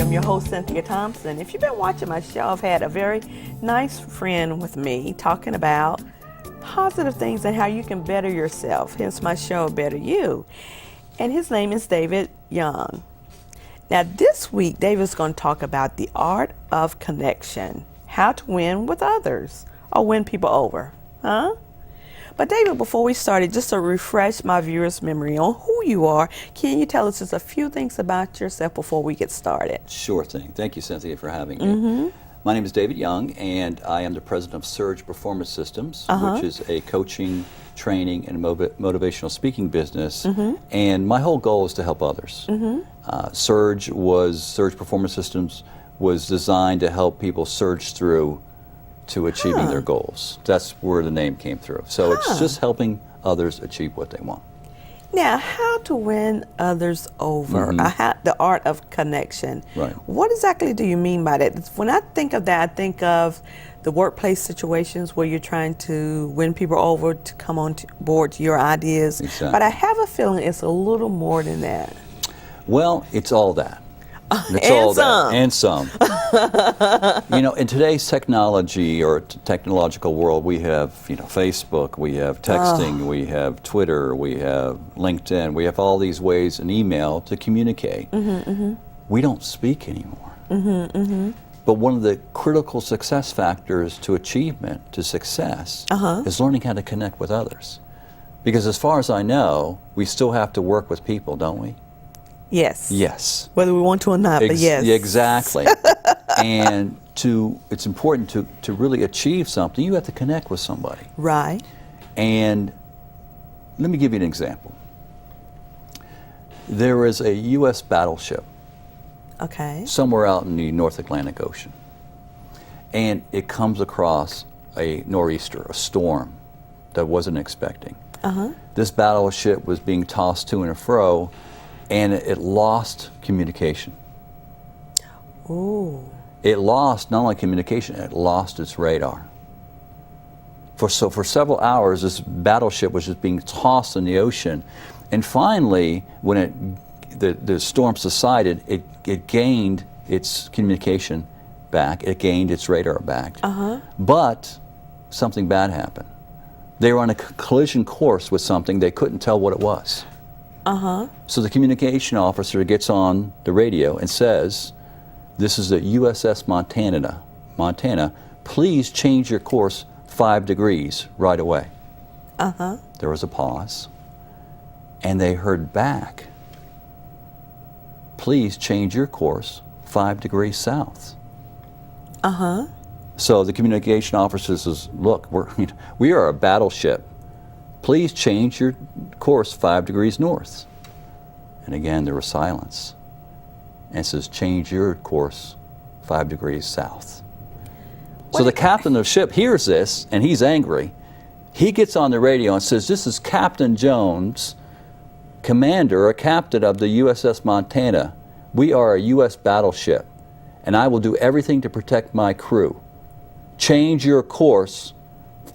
am your host, Cynthia Thompson. If you've been watching my show, I've had a very nice friend with me talking about positive things and how you can better yourself, hence my show, Better You. And his name is David Young. Now this week, David's going to talk about the art of connection, how to win with others or win people over, But David, before we started, just to refresh my viewers' memory on who you are, can you tell us just a few things about yourself before we get started? Sure thing. Thank you, Cynthia, for having me. My name is David Young, and I am the president of Surge Performance Systems, which is a coaching, training, and motivational speaking business. And my whole goal is to help others. Surge Performance Systems was designed to help people surge through to achieving their goals. That's where the name came through. So it's just helping others achieve what they want. Now, how to win others over, the art of connection. Right. What exactly do you mean by that? When I think of that, I think of the workplace situations where you're trying to win people over to come on board to your ideas. Exactly. But I have a feeling it's a little more than that. Well, it's all that. It's and all some. that. And some. You know, in today's technology or technological world, we have, Facebook, we have texting, we have Twitter, we have LinkedIn, we have all these ways and email to communicate. We don't speak anymore. But one of the critical success factors to achievement, to success, is learning how to connect with others. Because as far as I know, we still have to work with people, don't we? Yes. Yes. Whether we want to or not, but yes. Exactly. And it's important to really achieve something, you have to connect with somebody. Right. And let me give you an example. There is a U.S. battleship somewhere out in the North Atlantic Ocean. And it comes across a nor'easter, a storm that wasn't expecting. This battleship was being tossed to and fro, and it lost communication. Ooh. It lost not only communication, it lost its radar. For several hours, this battleship was just being tossed in the ocean, and finally, when the storm subsided, it gained its communication back, it gained its radar back. But something bad happened. They were on a collision course with something, they couldn't tell what it was. So the communication officer gets on the radio and says, "This is the USS Montana, please change your course 5 degrees right away." There was a pause, and they heard back, "Please change your course 5 degrees south." So the communication officer says, "Look, we are a battleship. Please change your course 5 degrees north." And again, there was silence. And it says, "Change your course 5 degrees south." So the captain of the ship hears this, and he's angry. He gets on the radio and says, "This is Captain Jones, commander or captain of the USS Montana. We are a U.S. battleship, and I will do everything to protect my crew. Change your course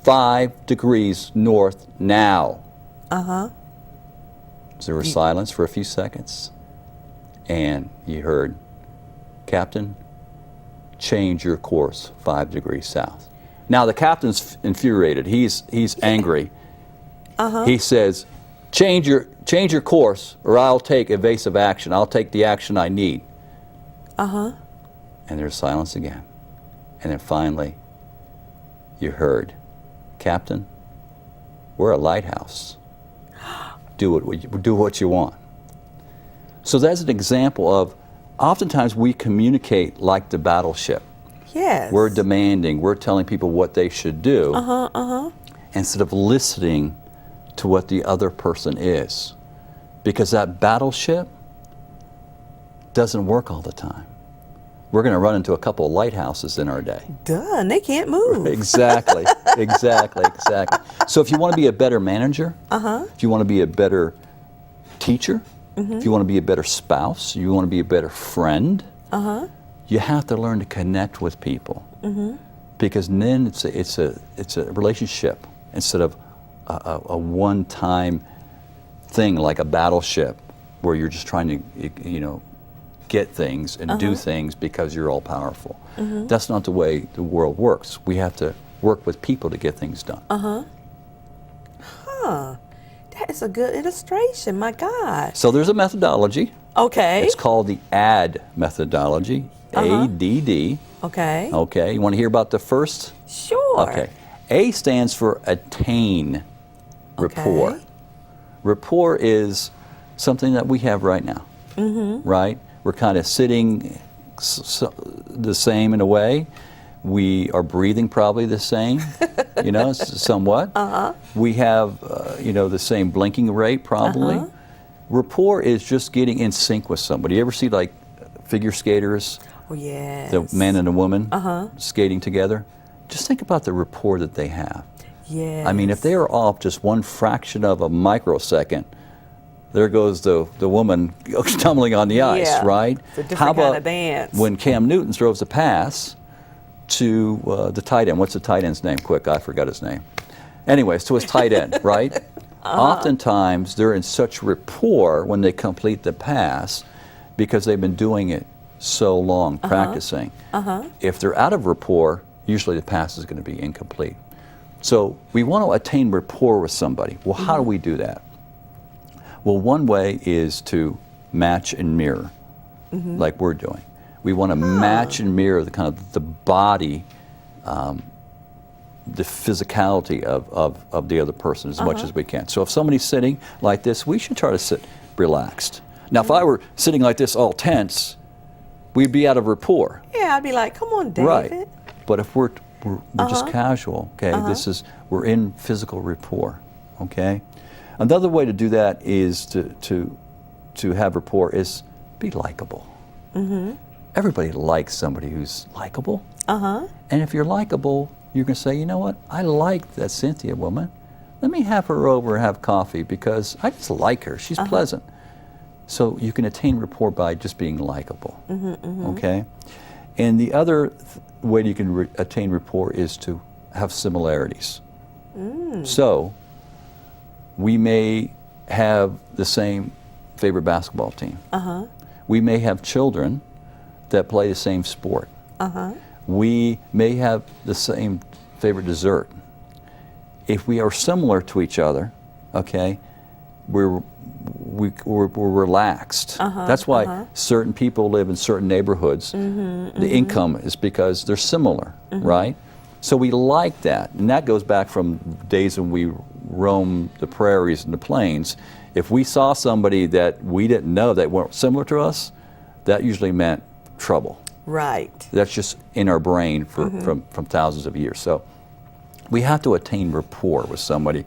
5 degrees north now." So there was silence for a few seconds, and you heard, "Captain, change your course 5 degrees south." Now the captain's infuriated. He's angry. He says, change your course, or I'll take evasive action. I'll take the action I need." And there's silence again. And then finally, you heard, "Captain, we're a lighthouse. Do what you want." So that's an example of, oftentimes we communicate like the battleship. Yes. We're demanding, we're telling people what they should do, instead of listening to what the other person is. Because that battleship doesn't work all the time. We're going to run into a couple of lighthouses in our day. Duh, and they can't move. Exactly. So if you want to be a better manager, if you want to be a better teacher, if you want to be a better spouse, you want to be a better friend, you have to learn to connect with people. Because then it's a relationship instead of a one-time thing like a battleship where you're just trying to get things and do things because you're all powerful. That's not the way the world works. We have to work with people to get things done. That is a good illustration. My God. So there's a methodology. Okay. It's called the ADD methodology. ADD. Okay. Okay. You want to hear about the first? Sure. Okay. A stands for attain rapport. Okay. Rapport is something that we have right now. Right? We're kind of sitting the same in a way. We are breathing probably the same, you know, somewhat. We have, you know, the same blinking rate probably. Rapport is just getting in sync with somebody. You ever see like figure skaters? Oh, yes. The man and a woman skating together? Just think about the rapport that they have. Yes. I mean, if they are off just one fraction of a microsecond, there goes the woman tumbling on the ice, Yeah. right? It's a different How about kind of dance. when Cam Newton throws a pass to the tight end? What's the tight end's name? Quick, I forgot his name. Anyways, to his tight end, right? Oftentimes, they're in such rapport when they complete the pass because they've been doing it so long, practicing. If they're out of rapport, usually the pass is going to be incomplete. So we want to attain rapport with somebody. Well, how do we do that? Well, one way is to match and mirror, like we're doing. We want to match and mirror the kind of the body, the physicality of the other person as much as we can. So if somebody's sitting like this, we should try to sit relaxed. Now, if I were sitting like this all tense, we'd be out of rapport. Yeah, I'd be like, come on, David. Right. But if we're just casual, okay, we're in physical rapport, okay? Another way to do that is to have rapport is be likable. Everybody likes somebody who's likable. And if you're likable, you can say, you know what, I like that Cynthia woman. Let me have her over and have coffee because I just like her. She's pleasant. So you can attain rapport by just being likable, okay? And the other way you can attain rapport is to have similarities. So we may have the same favorite basketball team. We may have children that play the same sport. We may have the same favorite dessert. If we are similar to each other, okay, we're relaxed. That's why certain people live in certain neighborhoods. The income is because they're similar, right? So we like that, and that goes back from days when we roamed the prairies and the plains. If we saw somebody that we didn't know that weren't similar to us, that usually meant trouble. Right. That's just in our brain from thousands of years. So we have to attain rapport with somebody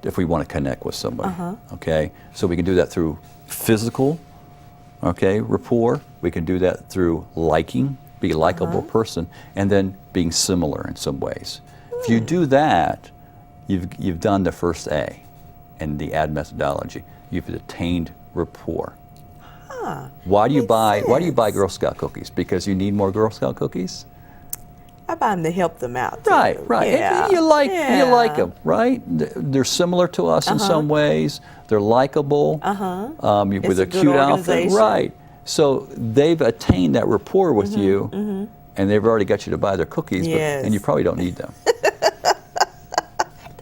if we want to connect with somebody, okay? So we can do that through physical, okay, rapport. We can do that through liking, be a likable person, and then being similar in some ways. If you do that, you've done the first A in the ADD methodology. You've attained rapport. Why do you buy Girl Scout cookies? Because you need more Girl Scout cookies? I buy them to help them out. Too. Right. Yeah. And you like them, right? They're similar to us in some ways. They're likable. With a cute outfit, right? So they've attained that rapport with you, and they've already got you to buy their cookies, and you probably don't need them.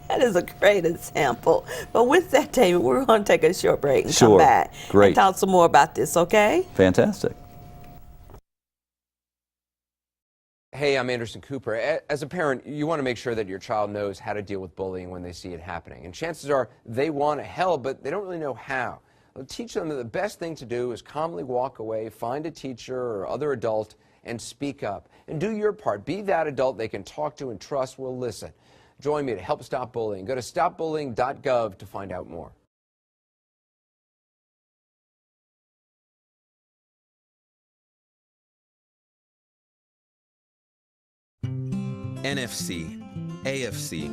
That is a great example. But with that, David, we're going to take a short break and come Sure. back Great. and talk some more about this, okay? Fantastic. Hey, I'm Anderson Cooper. As a parent, you want to make sure that your child knows how to deal with bullying when they see it happening. And chances are they want to help, but they don't really know how. Well, teach them that the best thing to do is calmly walk away, find a teacher or other adult, and speak up. And do your part. Be that adult they can talk to and trust will listen. Join me to help stop bullying. Go to stopbullying.gov to find out more. NFC, AFC,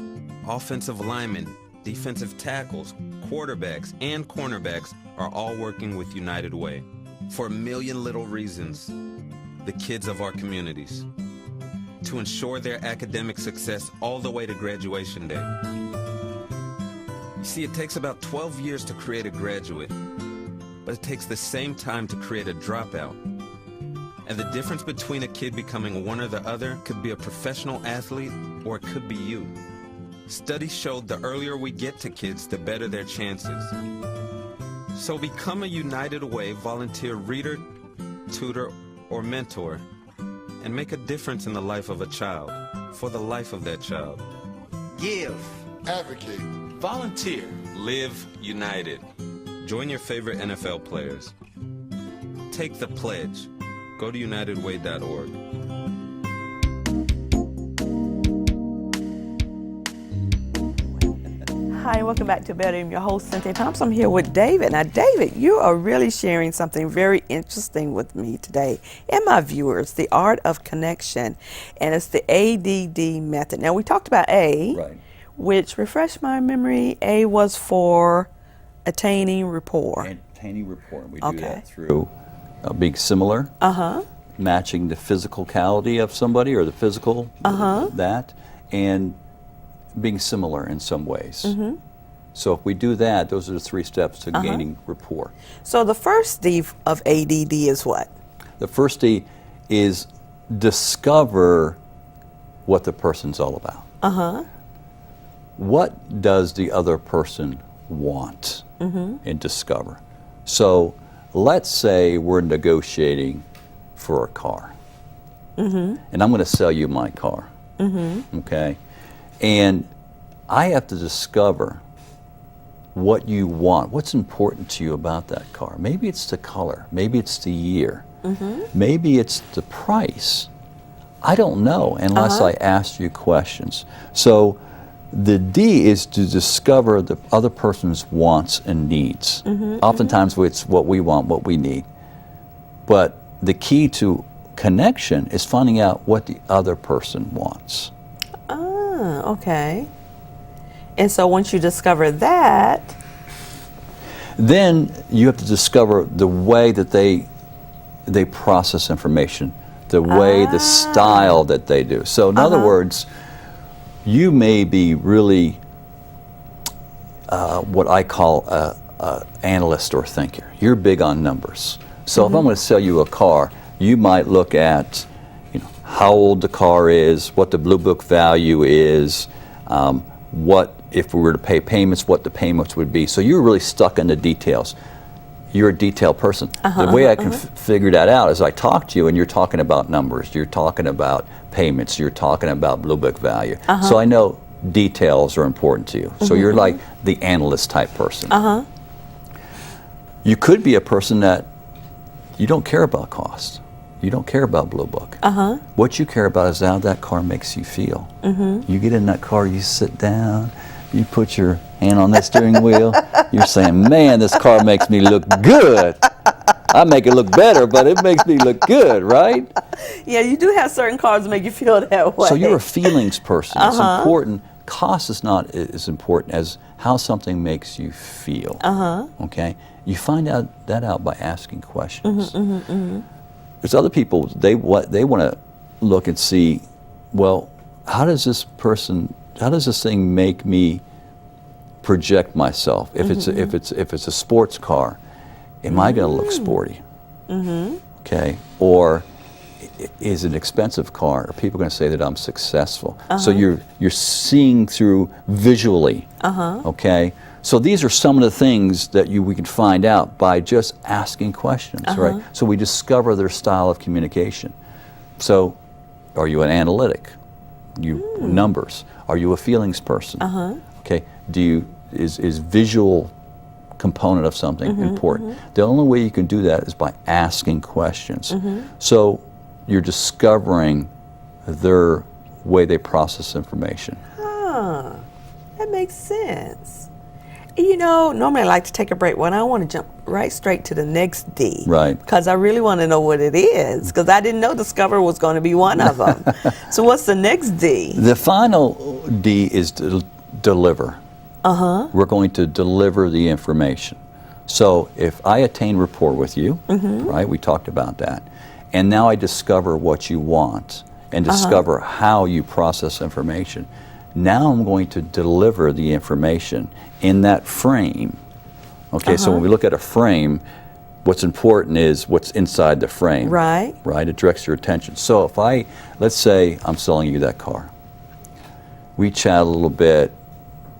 offensive linemen, defensive tackles, quarterbacks, and cornerbacks are all working with United Way for a million little reasons. The kids of our communities, to ensure their academic success all the way to graduation day. You see, it takes about 12 years to create a graduate, but it takes the same time to create a dropout. And the difference between a kid becoming one or the other could be a professional athlete, or it could be you. Studies showed the earlier we get to kids, the better their chances. So become a United Way volunteer reader, tutor, or mentor, and make a difference in the life of a child, for the life of that child. Give. Advocate. Volunteer. Live United. Join your favorite NFL players. Take the pledge. Go to unitedway.org. Hi, welcome back to Better. I'm your host, Cynthia Thompson. I'm here with David. Now, David, you are really sharing something very interesting with me today and my viewers, the art of connection, and it's the ADD method. Now, we talked about A, Right. which, refresh my memory, A was for attaining rapport. Attaining rapport. We do Okay. that through being similar, matching the physicality of somebody or the physical, that, and being similar in some ways. So if we do that, those are the 3 steps to gaining rapport. So the first D of ADD is what? The first D is discover what the person's all about. What does the other person want? And discover. So let's say we're negotiating for a car. And I'm going to sell you my car. Okay? And I have to discover what you want, what's important to you about that car. Maybe it's the color, maybe it's the year, maybe it's the price. I don't know unless I ask you questions. So the D is to discover the other person's wants and needs. Oftentimes it's what we want, what we need. But the key to connection is finding out what the other person wants. Okay. And so once you discover that, Then you have to discover the way that they process information, the way, the style that they do. So in other words, you may be really what I call a analyst or thinker. You're big on numbers. So if I'm going to sell you a car, you might look at how old the car is, what the Blue Book value is, what, if we were to pay payments, what the payments would be. So you're really stuck in the details. You're a detailed person. The way I can figure that out is I talk to you and you're talking about numbers, you're talking about payments, you're talking about Blue Book value. So I know details are important to you. So you're like the analyst type person. You could be a person that you don't care about cost. You don't care about Blue Book. What you care about is how that car makes you feel. You get in that car, you sit down, you put your hand on that steering wheel, you're saying, man, this car makes me look good. I make it look better, but it makes me look good, right? yeah, you do have certain cars that make you feel that way. So you're a feelings person. It's important. Cost is not as important as how something makes you feel. Okay? You find out that out by asking questions. There's other people, they want to look and see, well, how does this thing make me project myself? If it's a sports car, am I going to look sporty? Okay, or is it an expensive car? Are people going to say that I'm successful? So you're seeing through visually. Okay. So these are some of the things that we can find out by just asking questions, right? So we discover their style of communication. So, are you an analytic? Numbers. Are you a feelings person? Okay. Is visual component of something important? The only way you can do that is by asking questions. So you're discovering their way they process information. That makes sense. Normally I like to take a break. Well, I want to jump right straight to the next D. Right. Because I really want to know what it is. Because I didn't know discover was going to be one of them. So what's the next D? The final D is to deliver. We're going to deliver the information. So if I attain rapport with you, right, we talked about that, and now I discover what you want and discover how you process information, now I'm going to deliver the information in that frame. Okay, so when we look at a frame, What's important is what's inside the frame. Right. Right? It directs your attention. So if let's say I'm selling you that car. We chat a little bit.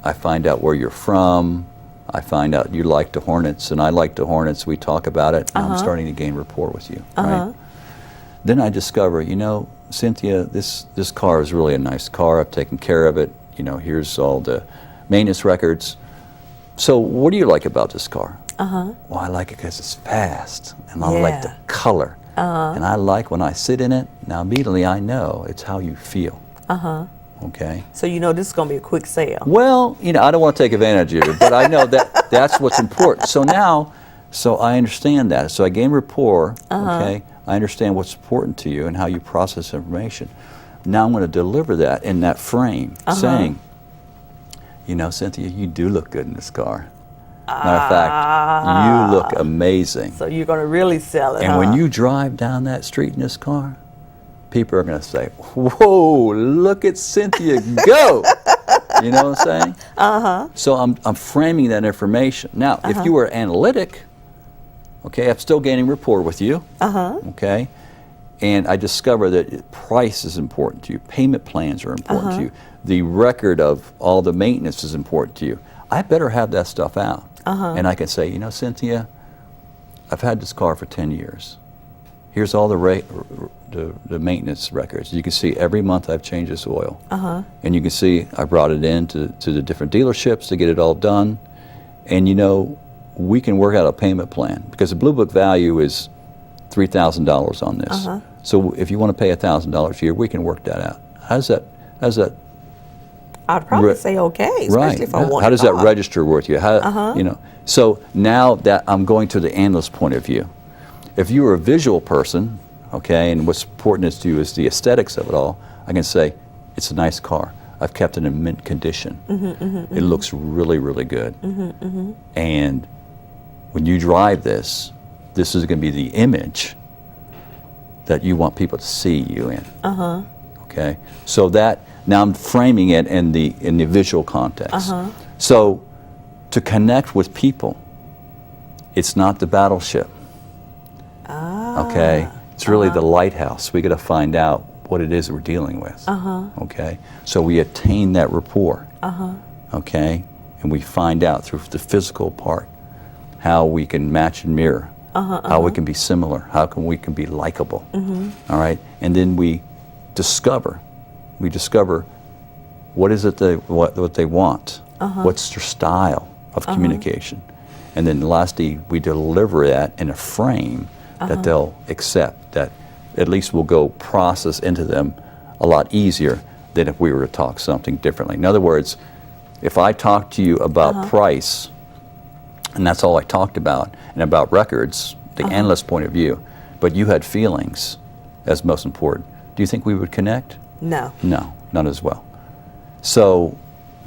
I find out where you're from. I find out you like the Hornets and I like the Hornets. We talk about it. And I'm starting to gain rapport with you. Right? Then I discover, you know, Cynthia, this car is really a nice car. I've taken care of it. You know, here's all the maintenance records. So what do you like about this car? Well, I like it because it's fast, and I like the color, and I like when I sit in it. Now, immediately I know it's how you feel. Okay. So you know this is going to be a quick sale. Well, you know, I don't want to take advantage of it, but I know that's what's important. So now, I understand that. So I gain rapport. Okay. I understand what's important to you and how you process information. Now I'm going to deliver that in that frame, saying, you know, Cynthia, you do look good in this car. Matter of fact, you look amazing. So you're going to really sell it, And when you drive down that street in this car, people are going to say, whoa, look at Cynthia go. You know what I'm saying? So I'm framing that information. Now, if you were analytic, okay, I'm still gaining rapport with you. Okay? And I discover that price is important to you. Payment plans are important to you. The record of all the maintenance is important to you. I better have that stuff out. And I can say, you know, Cynthia, I've had this car for 10 years. Here's all the maintenance records. You can see every month I've changed this oil. And you can see I brought it in to the different dealerships to get it all done. And you know, we can work out a payment plan because the Blue Book value is $3,000 on this. So if you want to pay $1,000 a year, we can work that out. How's that? I'd probably say okay, especially if I want. How does that register with you? How, you know? So now that I'm going to the analyst point of view, if you are a visual person, okay, and what's important to you is the aesthetics of it all, I can say it's a nice car. I've kept it in mint condition. It looks really, really good. And when you drive this is going to be the image that you want people to see you in. Okay, so that now I'm framing it in the visual context. So to connect with people, it's not the battleship. Okay, it's really the lighthouse. We got to find out what it is we're dealing with. Okay, so we attain that rapport. Okay, and we find out through the physical part how we can match and mirror, how we can be similar, how we can be likable. All right, and then we discover what is it what they want, what's their style of communication, and then lastly we deliver that in a frame that they'll accept, that at least will go process into them a lot easier than if we were to talk something differently. In other words, if I talk to you about price, and that's all I talked about, and about records, the analyst point of view, but you had feelings as most important, do you think we would connect? No. No, not as well. So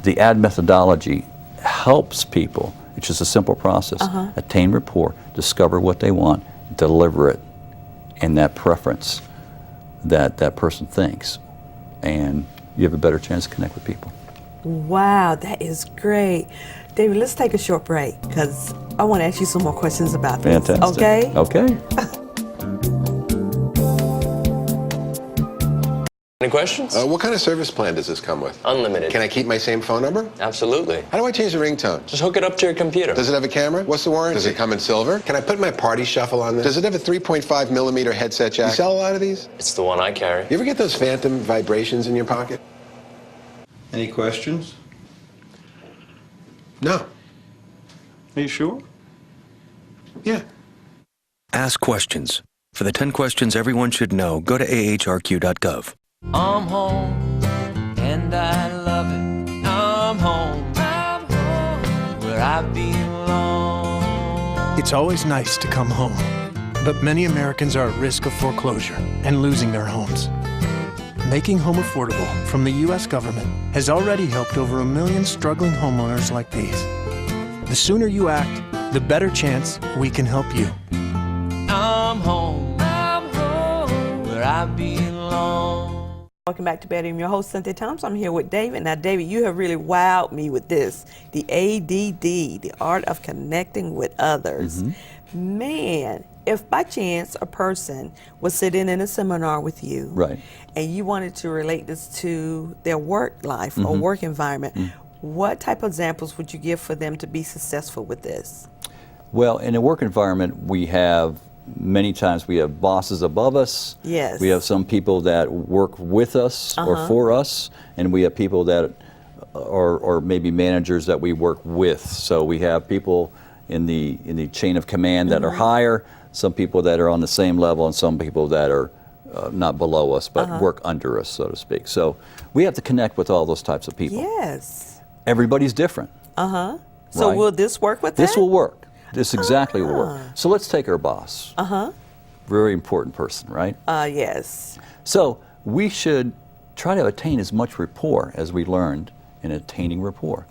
the ad methodology helps people. It's just a simple process. Attain rapport, discover what they want, deliver it in that preference that that person thinks, and you have a better chance to connect with people. Wow, that is great. David, let's take a short break because I want to ask you some more questions about this. Fantastic. Okay? Okay. Any questions? What kind of service plan does this come with? Unlimited. Can I keep my same phone number? Absolutely. How do I change the ringtone? Just hook it up to your computer. Does it have a camera? What's the warranty? Does it come in silver? Can I put my party shuffle on this? Does it have a 3.5 millimeter headset jack? You sell a lot of these? It's the one I carry. You ever get those phantom vibrations in your pocket? Any questions? No. Are you sure? Yeah. Ask questions. For the 10 questions everyone should know, go to ahrq.gov. I'm home, and I love it. I'm home, where I belong. It's always nice to come home, but many Americans are at risk of foreclosure and losing their homes. Making home affordable from the U.S. government has already helped over 1 million struggling homeowners like these. The sooner you act, the better chance we can help you. I'm home, where I belong. Welcome back to Bedroom. Your host, Cynthia Thompson. I'm here with David. Now, David, you have really wowed me with this. The ADD, the art of connecting with others. Man, if by chance a person was sitting in a seminar with you, Right. and you wanted to relate this to their work life or work environment, what type of examples would you give for them to be successful with this? Well, in a work environment, we have many times we have bosses above us. Yes. We have some people that work with us or for us, and we have people that are maybe managers that we work with. So we have people in the chain of command that are higher, some people that are on the same level, and some people that are not below us but work under us, so to speak. So we have to connect with all those types of people. Yes. Everybody's different. So Right. will this work with This that? will work. This exactly will work. So let's take our boss. Very important person, right? Yes. So we should try to attain as much rapport as we learned in attaining rapport,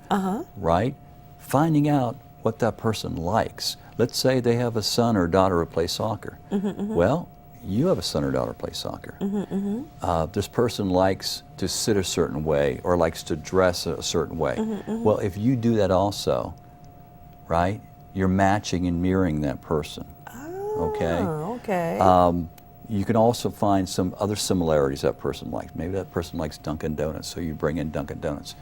right? Finding out what that person likes. Let's say they have a son or daughter who plays soccer. Well, you have a son or daughter who plays soccer. This person likes to sit a certain way or likes to dress a certain way. Well, if you do that also, right, you're matching and mirroring that person. Okay? Okay. You can also find some other similarities that person likes. Maybe that person likes Dunkin' Donuts, so you bring in Dunkin' Donuts.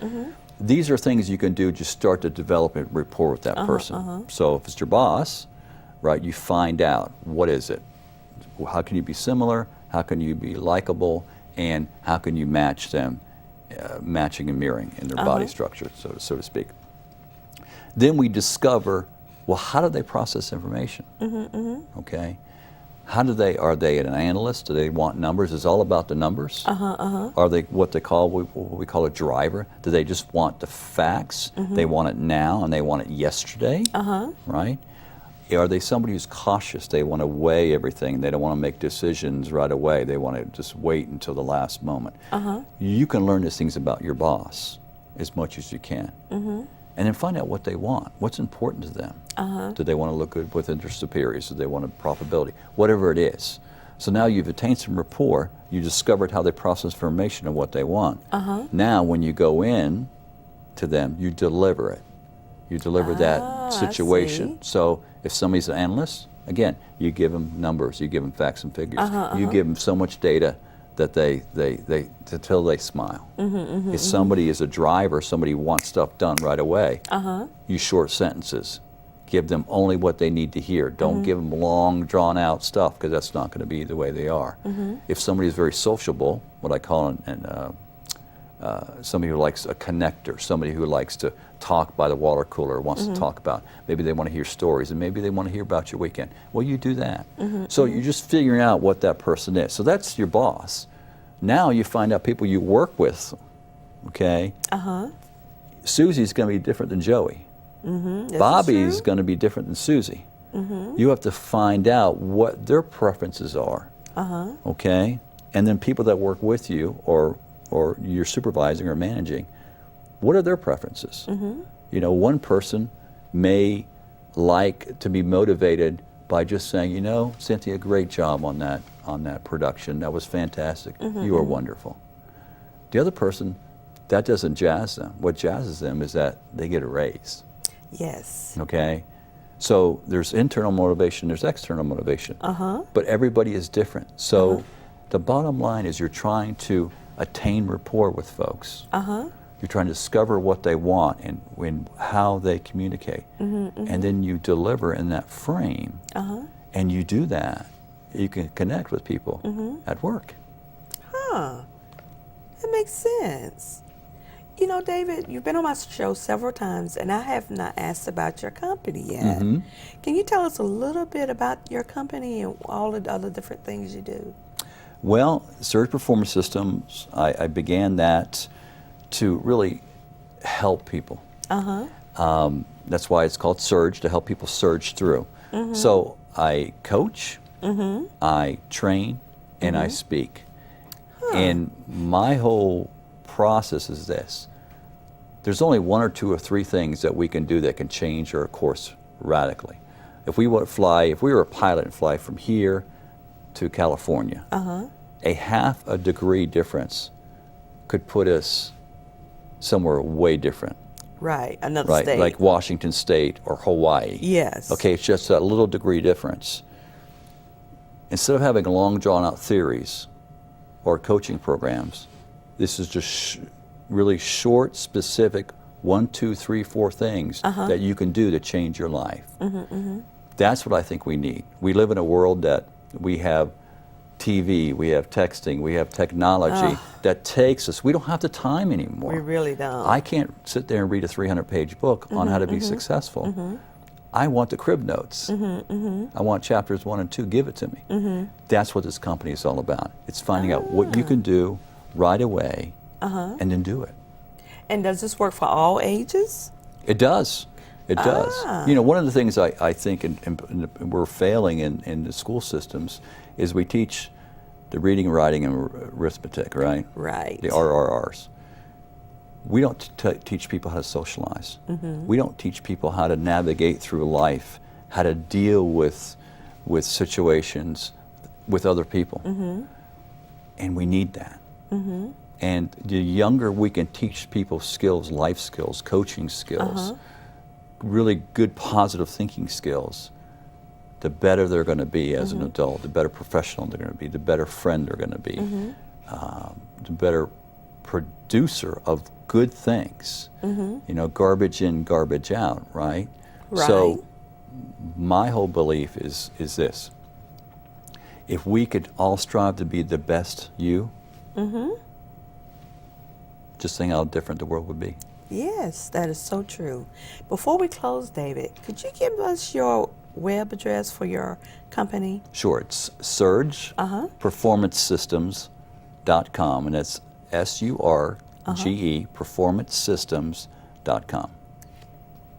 These are things you can do to start to develop a rapport with that person. So if it's your boss, right, you find out what is it. How can you be similar? How can you be likable? And how can you match them, matching and mirroring in their body structure, so to speak. Then we discover, well, how do they process information? Okay. How do they, are they an analyst? Do they want numbers? It's all about the numbers. Are they what they call, what we call a driver? Do they just want the facts? They want it now and they want it yesterday, right? Are they somebody who's cautious? They want to weigh everything. They don't want to make decisions right away. They want to just wait until the last moment. You can learn these things about your boss as much as you can. And then find out what they want. What's important to them? Do they want to look good within their superiors? Do they want a profitability? Whatever it is. So now you've attained some rapport. You discovered how they process information and what they want. Now when you go in to them, you deliver it. You deliver that situation. So if somebody's an analyst, again, you give them numbers, you give them facts and figures. You give them so much data that they until they smile. If somebody is a driver, somebody who wants stuff done right away, you short sentences. Give them only what they need to hear. Don't give them long, drawn-out stuff, because that's not going to be the way they are. If somebody is very sociable, what I call somebody who likes a connector, somebody who likes to talk by the water cooler, wants to talk about, maybe they want to hear stories, and maybe they want to hear about your weekend. Well, you do that. So you're just figuring out what that person is. So that's your boss. Now you find out people you work with, okay? Susie's going to be different than Joey. Bobby's going to be different than Susie. You have to find out what their preferences are, okay? And then people that work with you or you're supervising or managing, what are their preferences? You know, one person may like to be motivated by just saying, you know, Cynthia, great job on that production. That was fantastic. You are wonderful. The other person, that doesn't jazz them. What jazzes them is that they get a raise. Yes. Okay? So there's internal motivation, there's external motivation. But everybody is different. So the bottom line is you're trying to attain rapport with folks. You're trying to discover what they want and how they communicate. And then you deliver in that frame. And you do that, you can connect with people at work. That makes sense. You know, David, you've been on my show several times, and I have not asked about your company yet. Can you tell us a little bit about your company and all the other different things you do? Well, Surge Performance Systems, I began that to really help people. That's why it's called Surge, to help people surge through. So I coach, I train, and I speak. And my whole process is this. There's only one or two or three things that we can do that can change our course radically. If we were a pilot and fly from here to California, a half a degree difference could put us somewhere way different. Right, another right? state. Like Washington State or Hawaii. Yes. Okay, it's just a little degree difference. Instead of having long drawn out theories or coaching programs, this is just really short, specific 1, 2, 3, 4 things that you can do to change your life. That's what I think we need. We live in a world that we have TV, we have texting, we have technology that takes us. We don't have the time anymore. We really don't. I can't sit there and read a 300-page book on how to be successful. I want the crib notes. I want chapters 1 and 2. Give it to me. That's what this company is all about. It's finding out what you can do right away and then do it. And does this work for all ages? It does. It does. You know, one of the things I think we're failing in the school systems is we teach the reading, writing, and arithmetic, right? Right. The RRRs. We don't teach people how to socialize. We don't teach people how to navigate through life, how to deal with situations with other people. And we need that. And the younger we can teach people skills, life skills, coaching skills, really good positive thinking skills, the better they're going to be as an adult, the better professional they're going to be, the better friend they're going to be, the better producer of good things. You know, garbage in, garbage out, right? So my whole belief is this. If we could all strive to be the best you, just think how different the world would be. Yes, that is so true. Before we close, David, could you give us your web address for your company? Sure, it's Surge performancesystems.com, and it's SURGE performancesystems.com.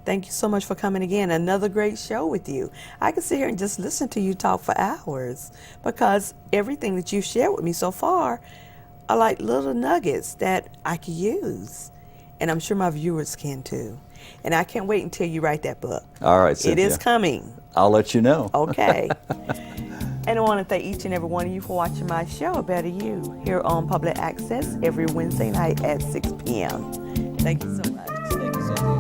Thank you so much for coming again. Another great show with you. I could sit here and just listen to you talk for hours because everything that you've shared with me so far are like little nuggets that I could use. And I'm sure my viewers can too. And I can't wait until you write that book. All right, Cynthia. It is coming. I'll let you know. Okay. And I want to thank each and every one of you for watching my show, A Better You, here on Public Access every Wednesday night at 6 p.m. Thank you so much. Thank you, Cynthia.